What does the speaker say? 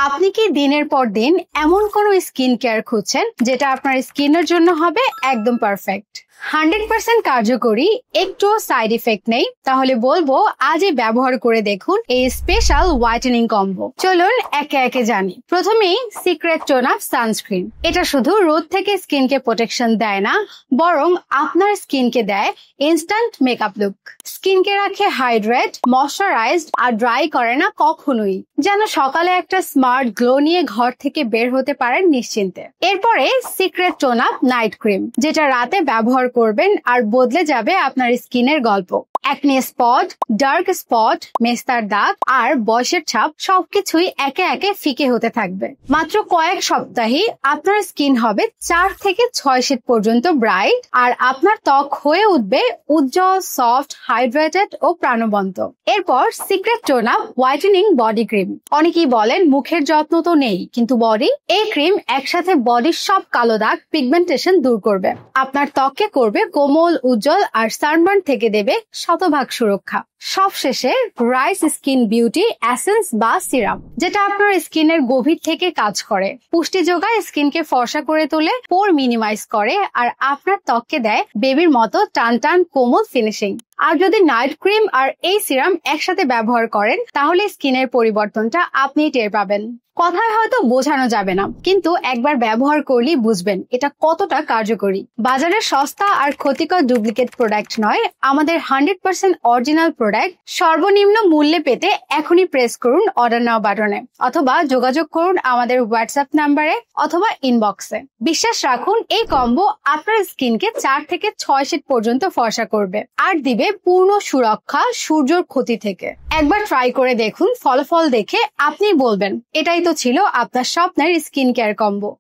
আপনি কি দিনের পর দিন এমন কোনো স্কিন কেয়ার খুঁজছেন যেটা আপনার স্কিনের জন্য হবে একদম পারফেক্ট, 100% কার্যকরী, একটু সাইড ইফেক্ট নেই? তাহলে বলবো আজই ব্যবহার করে দেখুন এই স্পেশাল হোয়াইটেনিং কম্বো। চলুন একে একে জানি। প্রথমেই সিক্রেট টোন আপ সানস্ক্রিন। এটা শুধু রোদ থেকে স্কিনকে প্রোটেকশন দেয় না, বরং আপনার স্কিনকে দেয় ইনস্ট্যান্ট মেকআপ লুক। স্কিনকে রাখে হাইড্রেট, ময়শ্চারাইজড আর ড্রাই করে না কখনোই, যেন সকালে একটা স্মার্ট গ্লো নিয়ে ঘর থেকে বের হতে পারেন নিশ্চিন্তে। এরপরে secret tone up night cream, যেটা রাতে ব্যবহার করবেন আর বদলে যাবে আপনার স্কিনের গল্প। অ্যাকনে স্পট, ডার্ক স্পট, মেস্তার দাগ আর বয়সের ছাপ সবকিছুই একে একে ফিকে হতে থাকবে। মাত্র কয়েক সপ্তাহেই আপনার স্কিন হবে 4 থেকে 6 শীট পর্যন্ত ব্রাইট, আর আপনার ত্বক হয়ে উঠবে উজ্জ্বল, সফট, হাইড্রেটেড ও প্রাণবন্ত। এরপর secret tone up whitening body cream. অনেকেই বলেন মুখের যত্ন তো নেই, কিন্তু বডি, এই ক্রিম একসাথে বডির সব কালো দাগ, পিগমেন্টেশন দূর করবে। আপনার ত্বককে করবে কোমল, উজ্জ্বল আর সানবার্ন থেকে দেবে শতভাগ সুরক্ষা। সবশেষে রাইস স্কিন বিউটি এসেন্স বা সিরাম, যেটা আপনার স্কিনের গভীর থেকে কাজ করে, পুষ্টি যোগায়, স্কিনকে ফর্সা করে তোলে, পোর মিনিমাইজ করে আর আপনার ত্বককে দেয় বেবির মতো টান টান কোমল ফিনিশিং। আর যদি নাইট ক্রিম আর এই সিরাম একসাথে ব্যবহার করেন, তাহলে স্কিনের পরিবর্তনটা আপনি টের পাবেন। কথায় হয়তো বোঝানো যাবে না, কিন্তু একবার ব্যবহার করলেই বুঝবেন এটা কতটা কার্যকরী। বাজারে সস্তা আর ক্ষতিকর ডুপ্লিকেট প্রোডাক্ট নয়, আমাদের 100% অরিজিনাল প্রোডাক্ট সর্বনিম্ন মূল্যে পেতে এখনই প্রেস করুন অর্ডার নাও বাটনে, অথবা যোগাযোগ করুন আমাদের হোয়াটসঅ্যাপ নাম্বারে অথবা ইনবক্সে। বিশ্বাস রাখুন, এই কম্বো আপনার স্কিনকে 4 থেকে 6 শীট পর্যন্ত ফর্সা করবে আর দিবে পূর্ণ সুরক্ষা সূর্যের ক্ষতি থেকে। একবার ট্রাই করে দেখুন, ফলাফল দেখে আপনি বলবেন এটাই তো ছিল আপনার স্বপ্নের স্কিন কেয়ার কম্বো।